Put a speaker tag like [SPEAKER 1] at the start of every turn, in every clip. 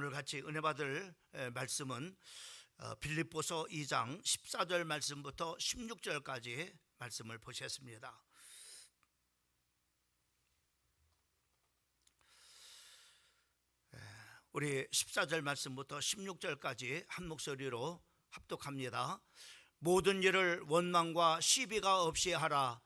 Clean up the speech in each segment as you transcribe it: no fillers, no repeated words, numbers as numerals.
[SPEAKER 1] 오늘 같이 은혜 받을 말씀은 빌립보서 2장 14절 말씀부터 16절까지 말씀을 보셨습니다. 우리 14절 말씀부터 16절까지 한 목소리로 합독합니다. 모든 일을 원망과 시비가 없이 하라.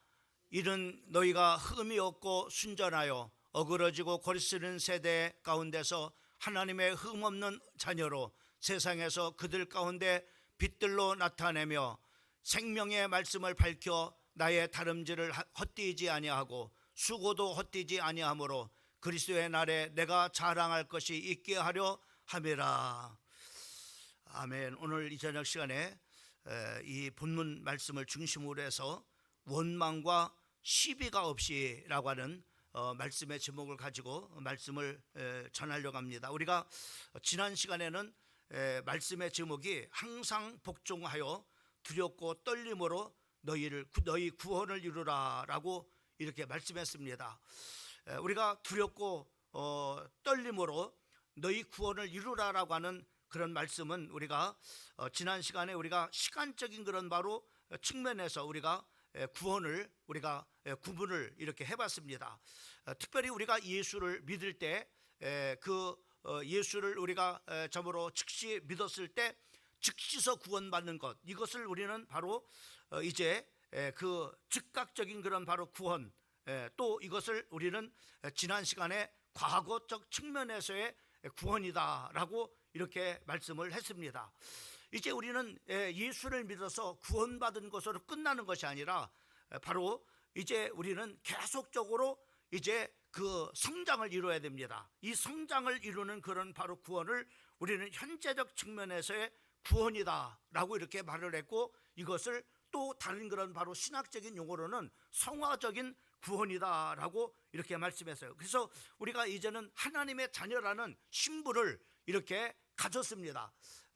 [SPEAKER 1] 이는 너희가 흠이 없고 순전하여 어그러지고 거리쓰는 세대 가운데서 하나님의 흠없는 자녀로 세상에서 그들 가운데 빛들로 나타내며 생명의 말씀을 밝혀 나의 다름질을 헛되이지 아니하고 수고도 헛되이지 아니하므로 그리스도의 날에 내가 자랑할 것이 있게 하려 함이라. 아멘. 오늘 이 저녁 시간에 이 본문 말씀을 중심으로 해서 원망과 시비가 없이라고 하는 말씀의 제목을 가지고 말씀을 전하려고 합니다. 우리가 지난 시간에는 말씀의 제목이 항상 복종하여 두렵고 떨림으로 너희 구원을 이루라 라고 이렇게 말씀했습니다. 우리가 두렵고 떨림으로 너희 구원을 이루라 라고 하는 그런 말씀은 우리가 지난 시간에 우리가 시간적인 그런 바로 측면에서 우리가 구원을 우리가 구분을 이렇게 해봤습니다. 특별히 우리가 예수를 믿을 때 그 예수를 우리가 참으로 즉시 믿었을 때 즉시서 구원받는 것, 이것을 우리는 바로 이제 그 즉각적인 그런 바로 구원, 또 이것을 우리는 지난 시간에 과거적 측면에서의 구원이다라고 이렇게 말씀을 했습니다. 이제 우리는 예수를 믿어서 구원받은 것으로 끝나는 것이 아니라 바로 이제 우리는 계속적으로 이제 그 성장을 이루어야 됩니다. 이 성장을 이루는 그런 바로 구원을 우리는 현재적 측면에서의 구원이다라고 이렇게 말을 했고, 이것을 또 다른 그런 바로 신학적인 용어로는 성화적인 구원이다라고 이렇게 말씀했어요. 그래서 우리가 이제는 하나님의 자녀라는 신분을 이렇게 가졌습니다.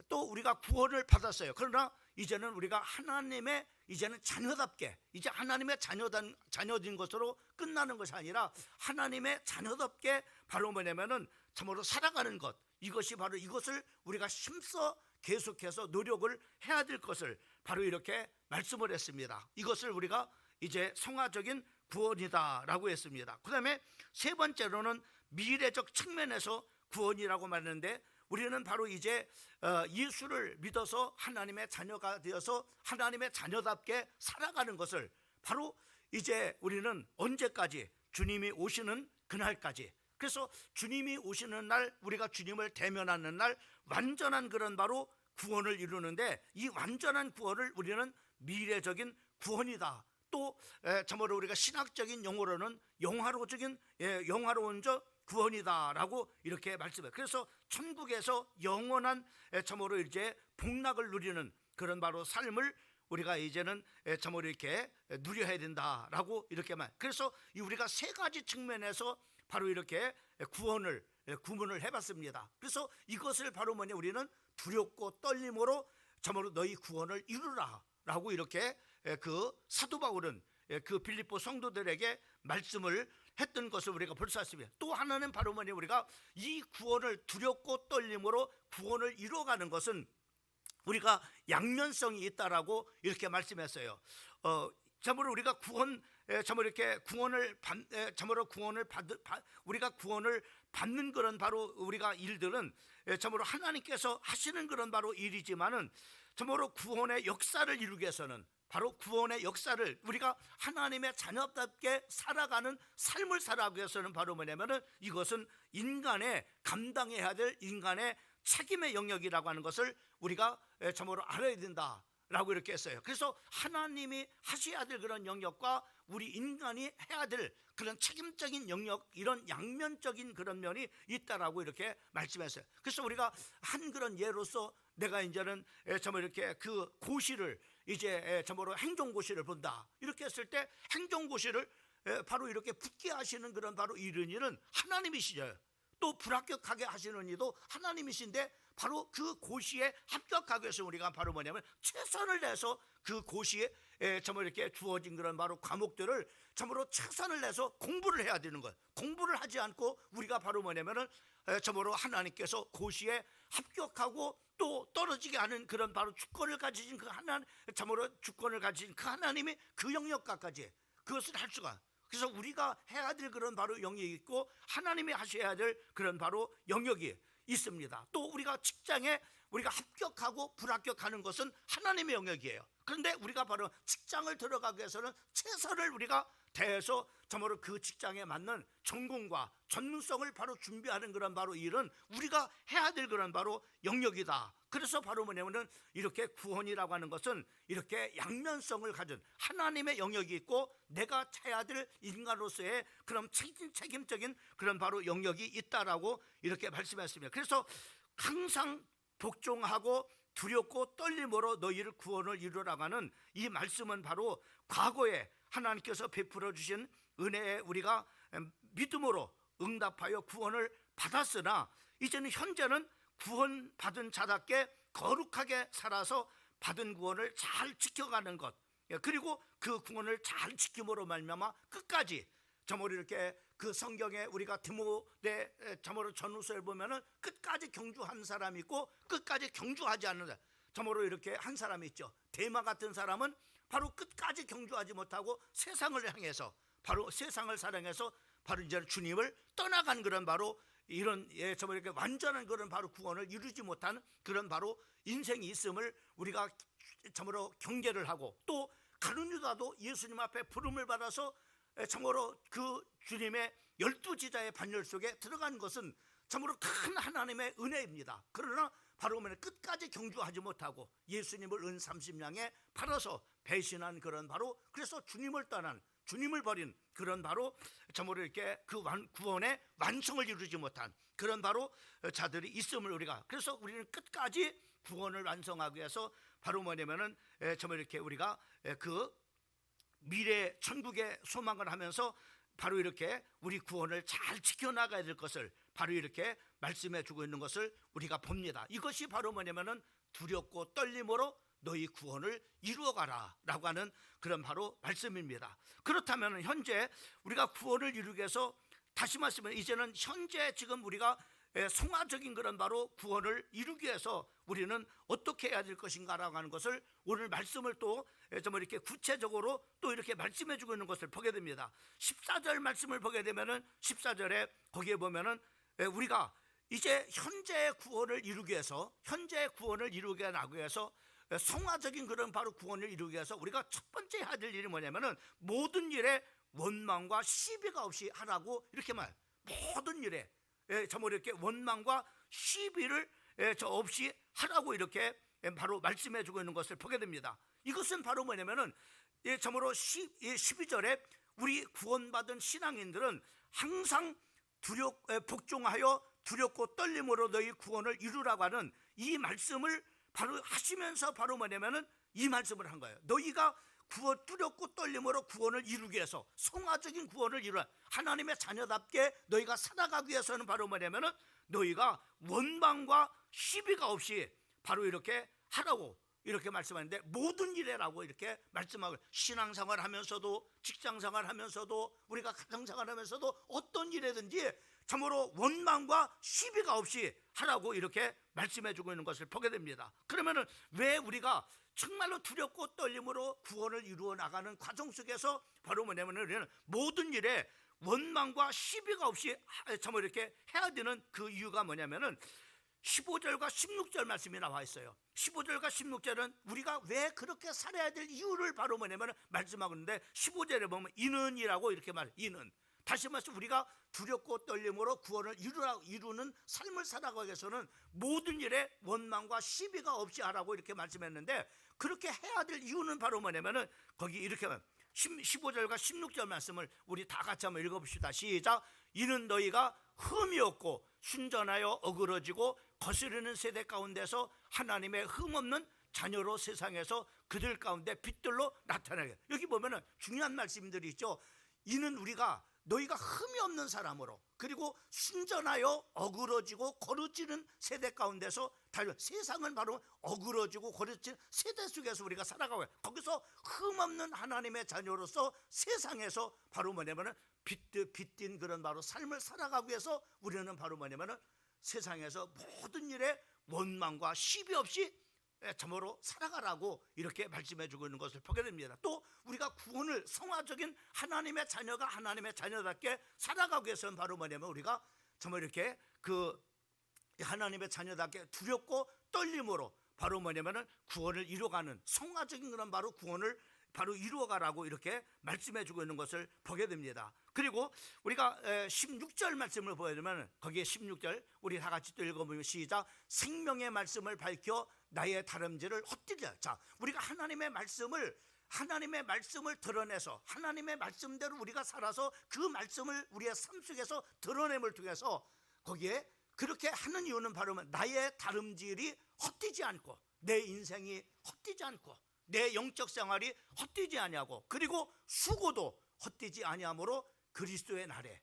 [SPEAKER 1] 또 우리가 구원을 받았어요. 그러나 이제는 우리가 하나님의 이제는 자녀답게, 이제 하나님의 자녀된 것으로 끝나는 것이 아니라 하나님의 자녀답게 바로 뭐냐면은 참으로 살아가는 것, 이것이 바로 이것을 우리가 힘써 계속해서 노력을 해야 될 것을 바로 이렇게 말씀을 했습니다. 이것을 우리가 이제 성화적인 구원이다라고 했습니다. 그 다음에 세 번째로는 미래적 측면에서 구원이라고 말했는데, 우리는 바로 이제 예수를 믿어서 하나님의 자녀가 되어서 하나님의 자녀답게 살아가는 것을 바로 이제 우리는 언제까지? 주님이 오시는 그날까지. 그래서 주님이 오시는 날, 우리가 주님을 대면하는 날 완전한 그런 바로 구원을 이루는데, 이 완전한 구원을 우리는 미래적인 구원이다. 또 참으로 우리가 신학적인 용어로는 영화로운 구원이다라고 이렇게 말씀해요. 그래서 천국에서 영원한 참으로 이제 복락을 누리는 그런 바로 삶을 우리가 이제는 참으로 이렇게 누려야 된다라고 이렇게 말. 그래서 우리가 세 가지 측면에서 바로 이렇게 구원을 구분을 해봤습니다. 그래서 이것을 바로 뭐냐, 우리는 두렵고 떨림으로 참으로 너희 구원을 이루라라고 이렇게 그 사도 바울은 그 빌립보 성도들에게 말씀을 했던 것을 우리가 볼 수 있습니다. 또 하나는 바로 뭐냐, 우리가 이 구원을 두렵고 떨림으로 구원을 이루어가는 것은 우리가 양면성이 있다라고 이렇게 말씀했어요. 참으로 우리가 우리가 구원을 받는 그런 바로 우리가 일들은 참으로 하나님께서 하시는 그런 바로 일이지만은 참으로 구원의 역사를 이루기 위해서는 바로 구원의 역사를 우리가 하나님의 자녀답게 살아가는 삶을 살아가기 위해서는 바로 뭐냐면은 이것은 인간의 감당해야 될 인간의 책임의 영역이라고 하는 것을 우리가 참으로 알아야 된다라고 이렇게 했어요. 그래서 하나님이 하셔야 될 그런 영역과 우리 인간이 해야 될 그런 책임적인 영역, 이런 양면적인 그런 면이 있다라고 이렇게 말씀했어요. 그래서 우리가 한 그런 예로서 내가 이제는 참으로 이렇게 그 고시를 이제 참으로 행정고시를 본다, 이렇게 했을 때 행정고시를 바로 이렇게 붙게 하시는 그런 바로 이른이는 하나님이시죠. 또 불합격하게 하시는 이도 하나님이신데 바로 그 고시에 합격하기 위해서 우리가 바로 뭐냐면 최선을 내서 그 고시에 정말 이렇게 주어진 그런 바로 과목들을 참으로 최선을 내서 공부를 해야 되는 거예요. 공부를 하지 않고 우리가 바로 뭐냐면은 참으로 하나님께서 고시에 합격하고 또 떨어지게 하는 그런 바로 주권을 가지신 그 하나님, 참으로 주권을 가지신 그 하나님이 그 영역까지 그것을 할 수가. 그래서 우리가 해야 될 그런 바로 영역이 있고 하나님이 하셔야 될 그런 바로 영역이 있습니다. 또 우리가 직장에 우리가 합격하고 불합격하는 것은 하나님의 영역이에요. 그런데 우리가 바로 직장을 들어가기 위해서는 최선을 우리가 다해서 참으로 그 직장에 맞는 전공과 전문성을 바로 준비하는 그런 바로 일은 우리가 해야 될 그런 바로 영역이다. 그래서 바로 뭐냐면은 이렇게 구원이라고 하는 것은 이렇게 양면성을 가진 하나님의 영역이 있고 내가 해야 될 인간으로서의 그런 책임적인 그런 바로 영역이 있다라고 이렇게 말씀했습니다. 그래서 항상 복종하고 두렵고 떨림으로 너희를 구원을 이루라고 하는 이 말씀은 바로 과거에 하나님께서 베풀어 주신 은혜에 우리가 믿음으로 응답하여 구원을 받았으나 이제는 현재는 구원받은 자답게 거룩하게 살아서 받은 구원을 잘 지켜가는 것, 그리고 그 구원을 잘 지킴으로 말미암아 끝까지 참으로 이렇게 그 성경에 우리가 디모데 참으로 전후서에 보면은 끝까지 경주한 사람이 있고 끝까지 경주하지 않는 사람, 참으로 이렇게 한 사람이 있죠. 데마 같은 사람은 바로 끝까지 경주하지 못하고 세상을 향해서 바로 세상을 사랑해서 바로 이제 주님을 떠나간 그런 바로 이런 참으로 이렇게 완전한 그런 바로 구원을 이루지 못한 그런 바로 인생이 있음을 우리가 참으로 경계를 하고, 또 가룟 유다도 예수님 앞에 부름을 받아서 참으로 그 주님의 12지자의 반열 속에 들어간 것은 참으로 큰 하나님의 은혜입니다. 그러나 바로 끝까지 경주하지 못하고 예수님을 은 30냥에 팔아서 배신한 그런 바로, 그래서 주님을 떠난, 주님을 버린 그런 바로 참으로 이렇게 그 구원의 완성을 이루지 못한 그런 바로 자들이 있음을 우리가, 그래서 우리는 끝까지 구원을 완성하기 위해서 바로 뭐냐면은 참으로 이렇게 우리가 그 미래 천국의 소망을 하면서 바로 이렇게 우리 구원을 잘 지켜나가야 될 것을 바로 이렇게 말씀해 주고 있는 것을 우리가 봅니다. 이것이 바로 뭐냐면은 두렵고 떨림으로 너희 구원을 이루어가라 라고 하는 그런 바로 말씀입니다. 그렇다면 현재 우리가 구원을 이루기 위해서, 다시 말씀은 이제는 현재 지금 우리가 성화적인 그런 바로 구원을 이루기 위해서 우리는 어떻게 해야 될 것인가 라고 하는 것을 오늘 말씀을 또 좀 이렇게 구체적으로 또 이렇게 말씀해 주고 있는 것을 보게 됩니다. 14절 말씀을 보게 되면은 14절에 거기에 보면은 우리가 이제 현재의 구원을 이루기 위해서, 현재의 구원을 이루게 하기 위해서 성화적인 그런 바로 구원을 이루기 위해서 우리가 첫 번째 해야 될 일이 뭐냐면은 모든 일에 원망과 시비가 없이 하라고 이렇게 말. 모든 일에 참으로 이렇게 원망과 시비를 없이 하라고 이렇게 바로 말씀해 주고 있는 것을 보게 됩니다. 이것은 바로 뭐냐면은 참으로 12절에 우리 구원받은 신앙인들은 항상 복종하여 두렵고 떨림으로 너희 구원을 이루라고 하는 이 말씀을 바로 하시면서 바로 뭐냐면은 이 말씀을 한 거예요. 너희가 두렵고 떨림으로 구원을 이루기 위해서, 성화적인 구원을 이루라, 하나님의 자녀답게 너희가 살아가기 위해서는 바로 뭐냐면은 너희가 원망과 시비가 없이 바로 이렇게 하라고 이렇게 말씀하는데, 모든 일에라고 이렇게 말씀하고, 신앙생활 하면서도, 직장생활 하면서도, 우리가 가정생활 하면서도 어떤 일에든지 참으로 원망과 시비가 없이 하라고 이렇게 말씀해 주고 있는 것을 보게 됩니다. 그러면은 왜 우리가 정말로 두렵고 떨림으로 구원을 이루어 나가는 과정 속에서 바로 뭐냐면은 우리는 모든 일에 원망과 시비가 없이 참으로 이렇게 해야 되는 그 이유가 뭐냐면은 15절과 16절 말씀이 나와 있어요. 15절과 16절은 우리가 왜 그렇게 살아야 될 이유를 바로 뭐냐면 말씀하고 있는데, 15절에 보면 이는이라고 이렇게 말해요. 이는, 다시 말해서 우리가 두렵고 떨림으로 구원을 이루는 삶을 살아가기 위해서는 모든 일에 원망과 시비가 없이 하라고 이렇게 말씀했는데, 그렇게 해야 될 이유는 바로 뭐냐면은 거기 이렇게 15절과 16절 말씀을 우리 다 같이 한번 읽어봅시다. 시작. 이는 너희가 흠이 없고 순전하여 어그러지고 거스르는 세대 가운데서 하나님의 흠없는 자녀로 세상에서 그들 가운데 빛들로 나타나게. 여기 보면은 중요한 말씀들이 있죠. 이는 우리가 너희가 흠이 없는 사람으로, 그리고 순전하여 어그러지고 거룩지는 세대 가운데서 달려, 세상은 바로 어그러지고 거룩지는 세대 속에서 우리가 살아가고, 거기서 흠 없는 하나님의 자녀로서 세상에서 바로 뭐냐면은 빛띤 그런 바로 삶을 살아가기 위해서 우리는 바로 뭐냐면은 세상에서 모든 일에 원망과 시비 없이 참으로 살아가라고 이렇게 말씀해 주고 있는 것을 보게 됩니다. 또 우리가 구원을, 성화적인 하나님의 자녀가 하나님의 자녀답게 살아가기 위해서는 바로 뭐냐면 우리가 정말 이렇게 그 하나님의 자녀답게 두렵고 떨림으로 바로 뭐냐면은 구원을 이루어가는, 성화적인 그런 바로 구원을 바로 이루어가라고 이렇게 말씀해 주고 있는 것을 보게 됩니다. 그리고 우리가 16절 말씀을 보여주면, 거기에 16절 우리 다 같이 또 읽어보면 시작. 생명의 말씀을 밝혀 나의 다름질을 헛되게. 자, 우리가 하나님의 말씀을 드러내서 하나님의 말씀대로 우리가 살아서 그 말씀을 우리의 삶 속에서 드러냄을 통해서 거기에 그렇게 하는 이유는 바로 나의 다름질이 헛되지 않고, 내 인생이 헛되지 않고, 내 영적 생활이 헛되지 아니하고, 그리고 수고도 헛되지 아니하므로 그리스도의 날에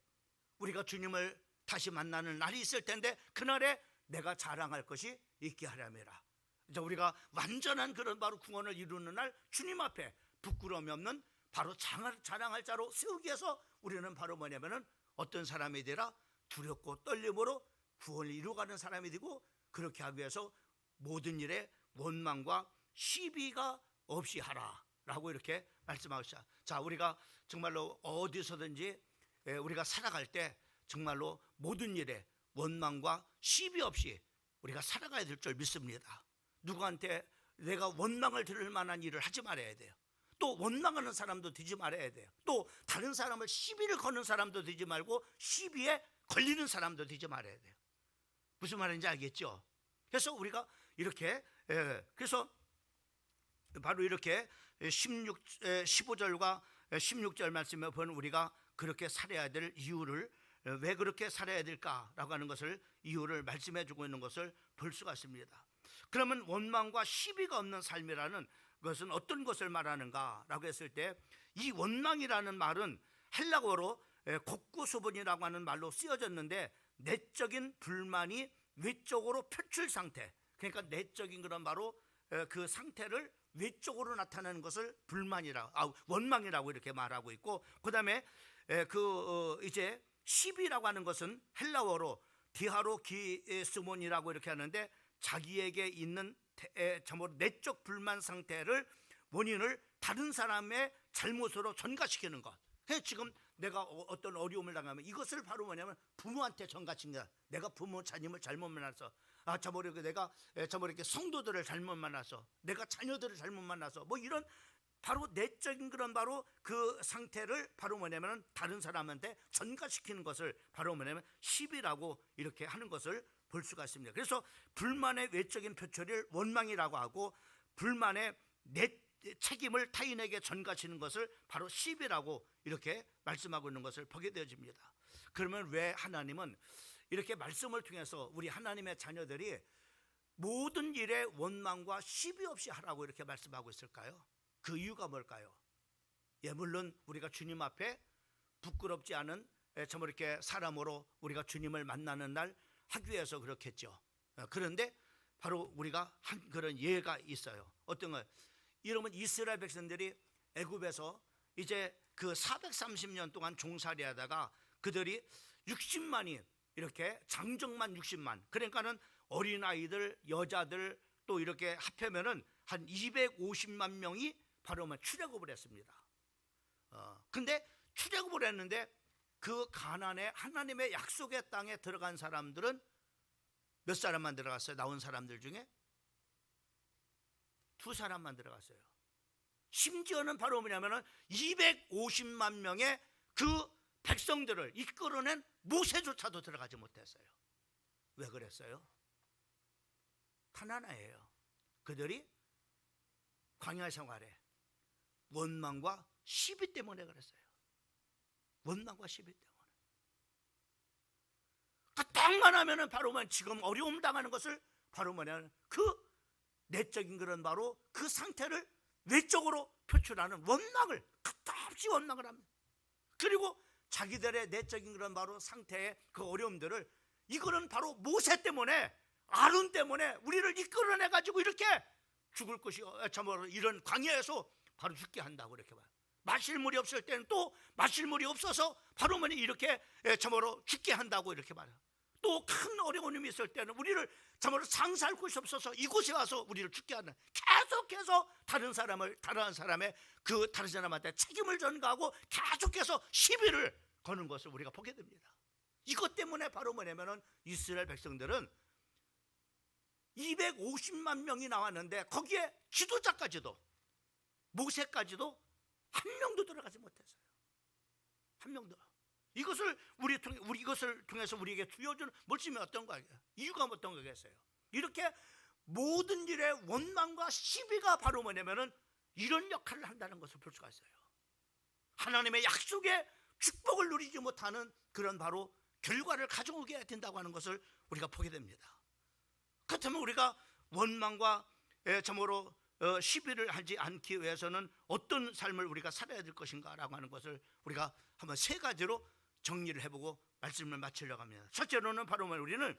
[SPEAKER 1] 우리가 주님을 다시 만나는 날이 있을 텐데 그날에 내가 자랑할 것이 있게 하려매라. 이제 우리가 완전한 그런 바로 구원을 이루는 날 주님 앞에 부끄러움이 없는 바로 자랑할 자로 세우기 위해서 우리는 바로 뭐냐면은 어떤 사람이 되라, 두렵고 떨림으로 구원을 이루어가는 사람이 되고, 그렇게 하기 위해서 모든 일에 원망과 시비가 없이 하라라고 이렇게 말씀하고 있어요. 자, 우리가 정말로 어디서든지 우리가 살아갈 때 정말로 모든 일에 원망과 시비 없이 우리가 살아가야 될 줄 믿습니다. 누구한테 내가 원망을 들을 만한 일을 하지 말아야 돼요. 또 원망하는 사람도 되지 말아야 돼요. 또 다른 사람을 시비를 거는 사람도 되지 말고 시비에 걸리는 사람도 되지 말아야 돼요. 무슨 말인지 알겠죠? 그래서 우리가 이렇게 그래서 바로 이렇게 15절과 16절 말씀에 보면 우리가 그렇게 살아야 될 이유를, 왜 그렇게 살아야 될까라고 하는 것을, 이유를 말씀해 주고 있는 것을 볼 수가 있습니다. 그러면 원망과 시비가 없는 삶이라는 것은 어떤 것을 말하는가라고 했을 때, 이 원망이라는 말은 헬라어로 곡구수분이라고 하는 말로 쓰여졌는데, 내적인 불만이 외적으로 표출 상태, 그러니까 내적인 그런 바로 그 상태를 외적으로 나타내는 것을 원망이라고 이렇게 말하고 있고, 그 다음에 이제 시비라고 하는 것은 헬라어로 디하로기스몬이라고 이렇게 하는데, 자기에게 있는 내적 불만 상태를, 원인을 다른 사람의 잘못으로 전가시키는 것. 지금 내가 어떤 어려움을 당하면 이것을 바로 뭐냐면 부모한테 전가시킨다. 내가 부모 자녀을 잘못 만나서, 내가 이렇게 성도들을 잘못 만나서, 내가 자녀들을 잘못 만나서, 뭐 이런 바로 내적인 그런 바로 그 상태를 바로 뭐냐면 다른 사람한테 전가시키는 것을 바로 뭐냐면 시비라고 이렇게 하는 것을 볼 수가 있습니다. 그래서 불만의 외적인 표출을 원망이라고 하고, 불만의 내 책임을 타인에게 전가시는 것을 바로 시비라고 이렇게 말씀하고 있는 것을 보게 되어집니다. 그러면 왜 하나님은 이렇게 말씀을 통해서 우리 하나님의 자녀들이 모든 일에 원망과 시비 없이 하라고 이렇게 말씀하고 있을까요? 그 이유가 뭘까요? 물론 우리가 주님 앞에 부끄럽지 않은 정말 이렇게 사람으로 우리가 주님을 만나는 날 하기 위해서 그렇겠죠. 그런데 바로 우리가 한 그런 예가 있어요. 어떤 거? 이러면 이스라엘 백성들이 애굽에서 이제 그 430년 동안 종살이하다가 그들이 60만이 이렇게 장정만 60만, 그러니까는 어린아이들, 여자들 또 이렇게 합하면은 한 250만 명이 바로 출애굽을 했습니다. 근데 출애굽을 했는데 그 가나안의 하나님의 약속의 땅에 들어간 사람들은 몇 사람만 들어갔어요? 나온 사람들 중에 2사람만 들어갔어요. 심지어는 바로 뭐냐면은 250만 명의 그 백성들을 이끌어낸 모세조차도 들어가지 못했어요. 왜 그랬어요? 단 하나예요. 그들이 광야 생활에 원망과 시비 때문에 그랬어요. 원망과 시비 때문에. 그 땅만 하면은 바로 지금 어려움 당하는 것을 바로 뭐냐면 그 내적인 그런 바로 그 상태를 외적으로 표출하는 원망을, 끝없이 원망을 합니다. 그리고 자기들의 내적인 그런 바로 상태의 그 어려움들을, 이거는 바로 모세 때문에, 아론 때문에 우리를 이끌어내 가지고 이렇게 죽을 것이 참으로 이런 광야에서 바로 죽게 한다고 이렇게 봐요. 마실 물이 없을 때는 또 마실 물이 없어서 바로 이렇게 참으로 죽게 한다고 이렇게 말해요. 또 큰 어려움이 있을 때는 우리를 참으로 장사할 곳이 없어서 이곳에 와서 우리를 죽게 한다. 계속해서 다른 사람의 그 다른 사람한테 책임을 전가하고 계속해서 시비를 거는 것을 우리가 보게 됩니다. 이것 때문에 바로 뭐냐면은 이스라엘 백성들은 250만 명이 나왔는데 거기에 지도자까지도, 모세까지도 한 명도 들어가지 못했어요. 한 명도. 이것을 이것을 통해서 우리에게 주어주는 말씀이 어떤 거예요? 이유가 어떤 거겠어요? 이렇게 모든 일의 원망과 시비가 바로 뭐냐면은 이런 역할을 한다는 것을 볼 수가 있어요. 하나님의 약속의 축복을 누리지 못하는 그런 바로 결과를 가져오게 된다고 하는 것을 우리가 보게 됩니다. 그렇다면 우리가 원망과 참으로 시비를 하지 않기 위해서는 어떤 삶을 우리가 살아야 될 것인가라고 하는 것을 우리가 한번 세 가지로 정리를 해보고 말씀을 마치려고 합니다. 첫째로는 바로 우리는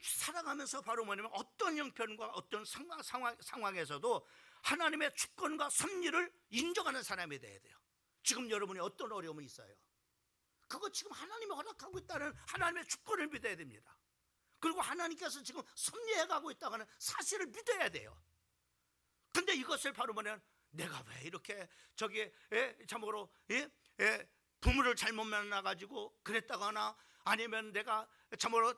[SPEAKER 1] 살아가면서 바로 뭐냐면 어떤 형편과 어떤 상황에서도 하나님의 주권과 섭리를 인정하는 사람이 돼야 돼요. 지금 여러분이 어떤 어려움이 있어요? 그거 지금 하나님이 허락하고 있다는 하나님의 주권을 믿어야 됩니다. 그리고 하나님께서 지금 섭리해가고 있다고 하는 사실을 믿어야 돼요. 근데 이것을 바로 뭐냐면 내가 왜 이렇게 참으로 부모를 잘못 만나가지고 그랬다거나, 아니면 내가 참으로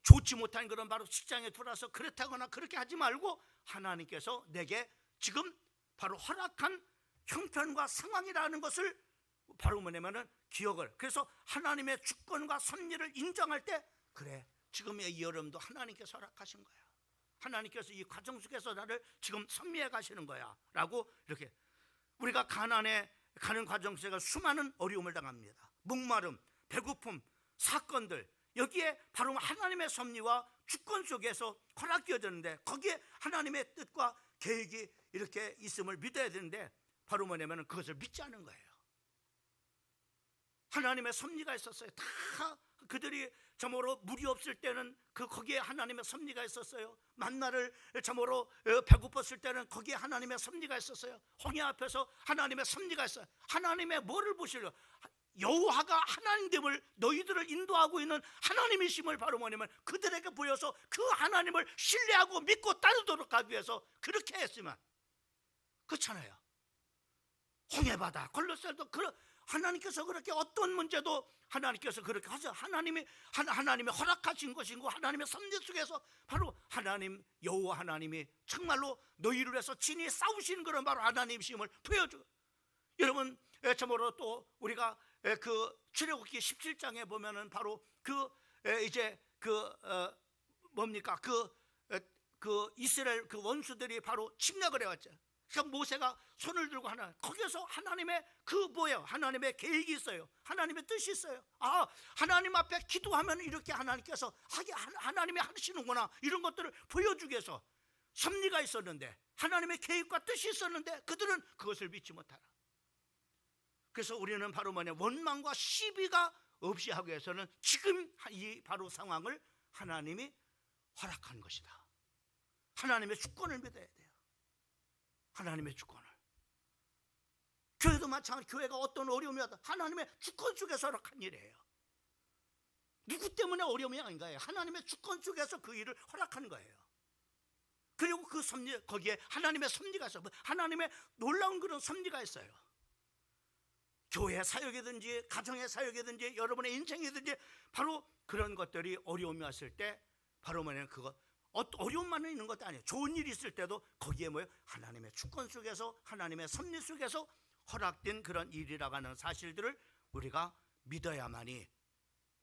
[SPEAKER 1] 좋지 못한 그런 바로 직장에 들어와서 그랬다거나 그렇게 하지 말고 하나님께서 내게 지금 바로 허락한 형편과 상황이라는 것을 바로 뭐냐면은 기억을, 그래서 하나님의 주권과 섭리를 인정할 때, 그래 지금의 이 어려움도 하나님께서 허락하신 거야, 하나님께서 이 과정 속에서 나를 지금 섭리해 가시는 거야 라고, 이렇게 우리가 가난에 가는 과정 속에서 수많은 어려움을 당합니다. 목마름, 배고픔, 사건들, 여기에 바로 하나님의 섭리와 주권 속에서 허락되어졌는데 거기에 하나님의 뜻과 계획이 이렇게 있음을 믿어야 되는데 바로 뭐냐면 그것을 믿지 않은 거예요. 하나님의 섭리가 있었어요. 다 그들이 참으로 물이 없을 때는 거기에 하나님의 섭리가 있었어요. 만나를 참으로 배고팠을 때는 거기에 하나님의 섭리가 있었어요. 홍해 앞에서 하나님의 섭리가 있어요. 하나님의 뭐를 보시려? 여호와가 하나님됨을, 너희들을 인도하고 있는 하나님이심을 바로 뭐냐면 그들에게 보여서 그 하나님을 신뢰하고 믿고 따르도록 하기 위해서 그렇게 했으면, 그렇잖아요. 홍해바다, 골로새도 하나님께서 그렇게 어떤 문제도 하나님께서 그렇게 하셔. 하나님이 허락하신 것이고 하나님의 섭리 속에서 바로 하나님 여호와 하나님이 정말로 너희를 위해서 친히 싸우시는 그런 바로 하나님이심을 보여줘. 여러분 참으로 또 우리가 그 출애굽기 17장에 보면은 바로 뭡니까 그 이스라엘 그 원수들이 바로 침략을 해왔죠. 그러니까 모세가 손을 들고 거기서 하나님의 하나님의 계획이 있어요. 하나님의 뜻이 있어요. 하나님 앞에 기도하면 이렇게 하나님께서 하나님이 하시는구나, 이런 것들을 보여주기 위해서 섭리가 있었는데, 하나님의 계획과 뜻이 있었는데 그들은 그것을 믿지 못하라. 그래서 우리는 바로 원망과 시비가 없이 하기 위해서는 지금 이 바로 상황을 하나님이 허락한 것이다. 하나님의 주권을 믿어야 돼요. 하나님의 주권을. 교회도 마찬가지. 교회가 어떤 어려움이 왔다, 하나님의 주권 속에서 허락한 일이에요. 누구 때문에 어려움이 아닌가요? 하나님의 주권 속에서 그 일을 허락한 거예요. 그리고 그 섭리, 거기에 하나님의 섭리가 있어요. 하나님의 놀라운 그런 섭리가 있어요. 교회 사역이든지 가정의 사역이든지 여러분의 인생이든지 바로 그런 것들이 어려움이 왔을 때 바로 그거 어려움만 있는 것도 아니에요. 좋은 일이 있을 때도 거기에 하나님의 주권 속에서 하나님의 섭리 속에서 허락된 그런 일이라고 하는 사실들을 우리가 믿어야만이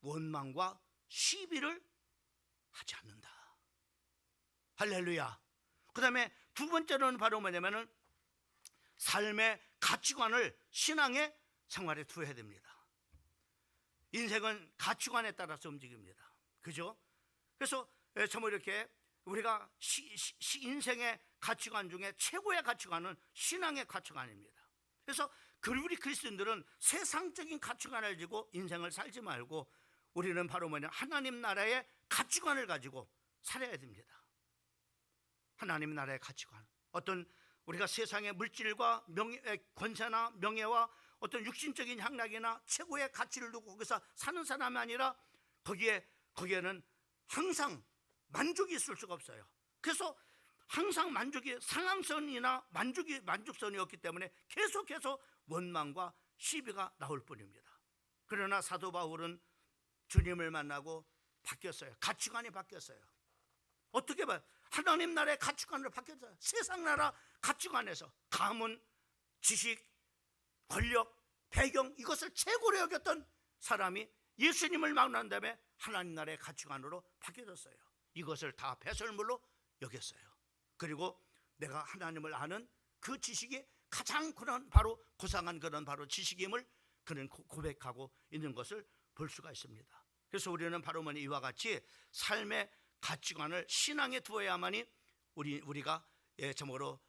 [SPEAKER 1] 원망과 시비를 하지 않는다. 할렐루야. 그 다음에 두 번째로는 바로 뭐냐면은 삶의 가치관을 신앙의 생활에 두어야 됩니다. 인생은 가치관에 따라서 움직입니다. 그죠? 그래서 정말 이렇게 우리가 인생의 가치관 중에 최고의 가치관은 신앙의 가치관입니다. 그래서 그리고 우리 그리스도인들은 세상적인 가치관을 가지고 인생을 살지 말고 우리는 바로 뭐냐, 하나님 나라의 가치관을 가지고 살아야 됩니다. 하나님 나라의 가치관, 어떤 우리가 세상의 물질과 명예, 권세나 명예와 어떤 육신적인 향락이나 최고의 가치를 두고 거기서 사는 사람이 아니라 거기에는 항상 만족이 있을 수가 없어요. 그래서 항상 만족이 상황선이나 만족선이었기 때문에 계속해서 원망과 시비가 나올 뿐입니다. 그러나 사도 바울은 주님을 만나고 바뀌었어요. 가치관이 바뀌었어요. 어떻게 봐요? 하나님 나라의 가치관으로 바뀌었어요. 세상 나라 가치관에서 가문, 지식, 권력, 배경, 이것을 최고로 여겼던 사람이 예수님을 만난 다음에 하나님 나라의 가치관으로 바뀌어졌어요. 이것을 다 배설물로 여겼어요. 그리고 내가 하나님을 아는 그 지식이 가장 바로 고상한 그런 바로 지식임을 그는 고백하고 있는 것을 볼 수가 있습니다. 그래서 우리는 바로 이와 같이 삶의 가치관을 신앙에 두어야만이 우리가 참으로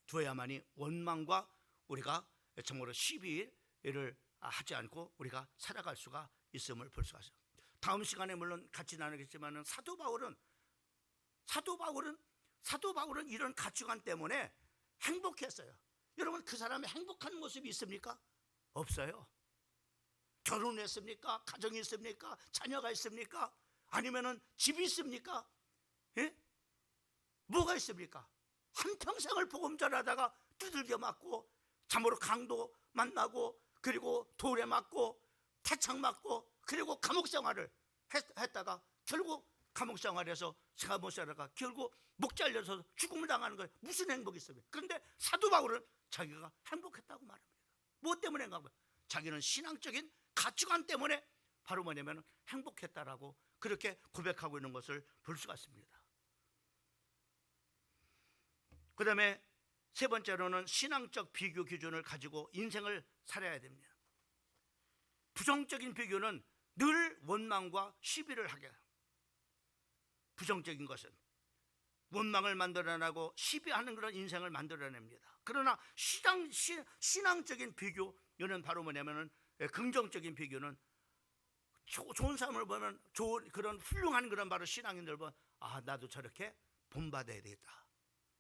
[SPEAKER 1] 두어야만이 원망과 우리가 참으로 시비를 하지 않고 우리가 살아갈 수가 있음을 볼 수가 있습니다. 다음 시간에 물론 같이 나누겠지만은 사도 바울은 이런 가치관 때문에 행복했어요. 여러분, 그 사람의 행복한 모습이 있습니까? 없어요. 결혼했습니까? 가정이 있습니까? 자녀가 있습니까? 아니면은 집이 있습니까? 예? 뭐가 있습니까? 한평생을 복음 전하다가 두들겨 맞고 참으로 강도 만나고 그리고 돌에 맞고 태창 맞고 그리고 감옥 생활을 했다가 결국 감옥 생활에서 생활 살다가 결국 목 잘려서 죽음을 당하는 거예요. 무슨 행복이 있어요? 그런데 사도 바울은 자기가 행복했다고 말합니다. 무엇 때문에 행복해요? 자기는 신앙적인 가치관 때문에 바로 뭐냐면 행복했다라고 그렇게 고백하고 있는 것을 볼 수가 있습니다. 그 다음에 세 번째로는 신앙적 비교 기준을 가지고 인생을 살아야 됩니다. 부정적인 비교는 늘 원망과 시비를 하게 해요. 부정적인 것은 원망을 만들어내고 시비하는 그런 인생을 만들어냅니다. 그러나 신앙적인 비교, 이는 바로 뭐냐면은 긍정적인 비교는 좋은 사람을 보면 좋은 그런 훌륭한 그런 바로 신앙인들 보면 나도 저렇게 본받아야 되겠다.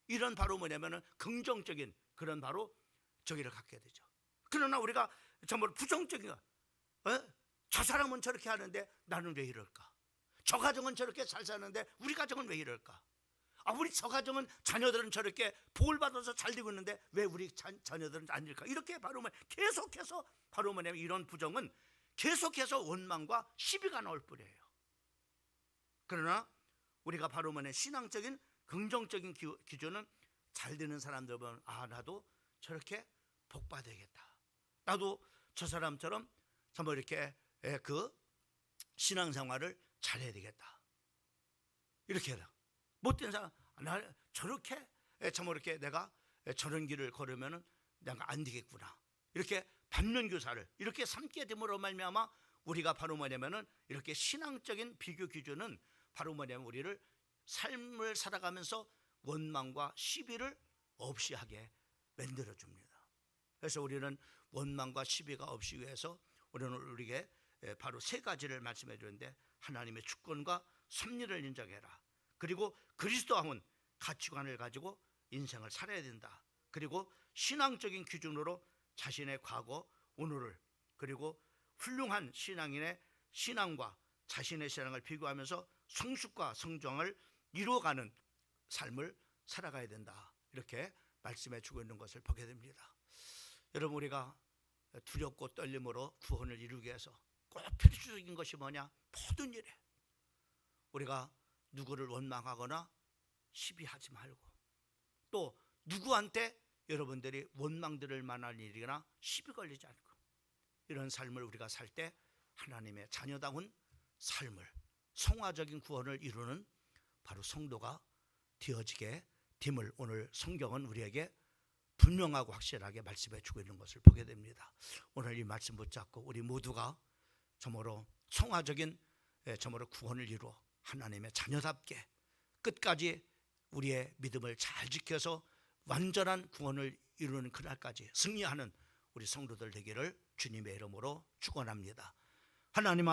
[SPEAKER 1] 이런 바로 뭐냐면은 긍정적인 그런 바로 저기를 갖게 되죠. 그러나 우리가 정말 부정적인 거, 저 사람은 저렇게 하는데 나는 왜 이럴까? 저 가정은 저렇게 잘 사는데 우리 가정은 왜 이럴까? 우리 저 가정은 자녀들은 저렇게 복을 받아서 잘 되고 있는데 왜 우리 자녀들은 안 될까? 이렇게 바로 계속해서 바로 뭐냐면 이런 부정은 계속해서 원망과 시비가 나올 뿐이에요. 그러나 우리가 바로 뭐냐 신앙적인 긍정적인 기준은 잘 되는 사람들 보면 나도 저렇게 복 받아야겠다. 나도 저 사람처럼 정말 이렇게 그 신앙생활을 잘해야 되겠다. 이렇게 해라. 못된 사람, 나 저렇게 참 이렇게 내가 저런 길을 걸으면은 내가 안 되겠구나. 이렇게 반면교사를 이렇게 삼게 됨으로 말미암아 우리가 바로 뭐냐면은 이렇게 신앙적인 비교 기준은 바로 뭐냐면 우리를 삶을 살아가면서 원망과 시비를 없이 하게 만들어 줍니다. 그래서 우리는 원망과 시비가 없이 위해서 우리는 우리에게 바로 세 가지를 말씀해 드렸는데, 하나님의 주권과 섭리를 인정해라. 그리고 그리스도와는 가치관을 가지고 인생을 살아야 된다. 그리고 신앙적인 기준으로 자신의 과거, 오늘을, 그리고 훌륭한 신앙인의 신앙과 자신의 신앙을 비교하면서 성숙과 성장을 이루어가는 삶을 살아가야 된다. 이렇게 말씀해 주고 있는 것을 보게 됩니다. 여러분, 우리가 두렵고 떨림으로 구원을 이루기 위해서 꼭 필수적인 것이 뭐냐? 모든 일에 우리가 누구를 원망하거나 시비하지 말고, 또 누구한테 여러분들이 원망 들을 만한 일이나 시비 걸리지 않고 이런 삶을 우리가 살 때 하나님의 자녀다운 삶을, 성화적인 구원을 이루는 바로 성도가 되어지게 됨을 오늘 성경은 우리에게 분명하고 확실하게 말씀해 주고 있는 것을 보게 됩니다. 오늘 이 말씀 붙잡고 우리 모두가 정말로 성화적인 정말로 구원을 이루어 하나님의 자녀답게 끝까지 우리의 믿음을 잘 지켜서 완전한 구원을 이루는 그날까지 승리하는 우리 성도들 되기를 주님의 이름으로 축원합니다. 하나님